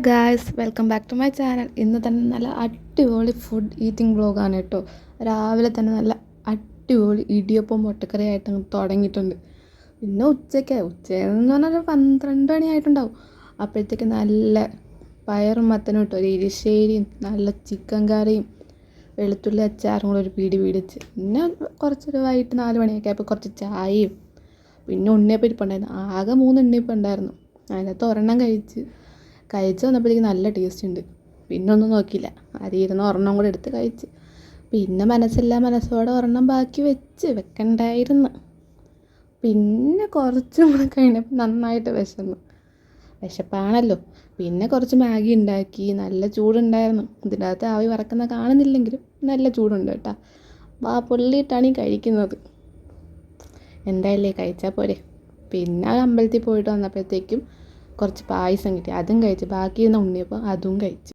Guys, welcome back to my channel. ഇന്ന് തന്നെ നല്ല അടിപൊളി ഫുഡ് ഈറ്റിംഗ് വ്ളോഗാണ് കേട്ടോ. രാവിലെ തന്നെ നല്ല അടിപൊളി ഇടിയപ്പം മുട്ടക്കറി ആയിട്ട് അങ്ങ് തുടങ്ങിയിട്ടുണ്ട്. പിന്നെ ഉച്ചയെന്ന് പറഞ്ഞാൽ ഒരു 12 മണിയായിട്ടുണ്ടാവും. അപ്പോഴത്തേക്ക് നല്ല പയറും മത്തനും ഇട്ടോ, ഒരു എരിശ്ശേരിയും നല്ല ചിക്കൻ കറിയും വെളുത്തുള്ളി അച്ചാറും കൂടെ ഒരു പിടി പിടിച്ച്, പിന്നെ കുറച്ചൊരു വൈകിട്ട് 4 മണിയൊക്കെ ആയപ്പോൾ കുറച്ച് ചായയും പിന്നെ ഉണ്ണിയപ്പം ഇരിപ്പുണ്ടായിരുന്നു. ആകെ 3 ഉണ്ണിയപ്പം ഉണ്ടായിരുന്നു. അതിനകത്ത് ഒരെണ്ണം കഴിച്ച് വന്നപ്പോഴത്തേക്ക് നല്ല ടേസ്റ്റ് ഉണ്ട്. പിന്നെ ഒന്നും നോക്കിയില്ല, അരിയിരുന്ന ഒരെണ്ണം കൂടെ എടുത്ത് കഴിച്ച്. പിന്നെ മനസ്സോടെ ഒരെണ്ണം ബാക്കി വെക്കണ്ടായിരുന്നു. പിന്നെ കുറച്ചും കൂടെ കഴിഞ്ഞപ്പോൾ നന്നായിട്ട് വിശപ്പാണല്ലോ. പിന്നെ കുറച്ച് മാഗി ഉണ്ടാക്കി. നല്ല ചൂടുണ്ടായിരുന്നു. ഇതിൻ്റെ അകത്ത് ആവി വറക്കുന്ന കാണുന്നില്ലെങ്കിലും നല്ല ചൂടുണ്ട് കേട്ടോ. പൊള്ളിയിട്ടാണ് ഈ കഴിക്കുന്നത്. എന്തായാലേ കഴിച്ചാൽ പോരെ. പിന്നെ അമ്പലത്തിൽ പോയിട്ട് വന്നപ്പോഴത്തേക്കും കുറച്ച് പായസം കിട്ടി, അതും കഴിച്ച്. ബാക്കി ഇരുന്ന ഉണ്ണിയപ്പം അതും കഴിച്ച്.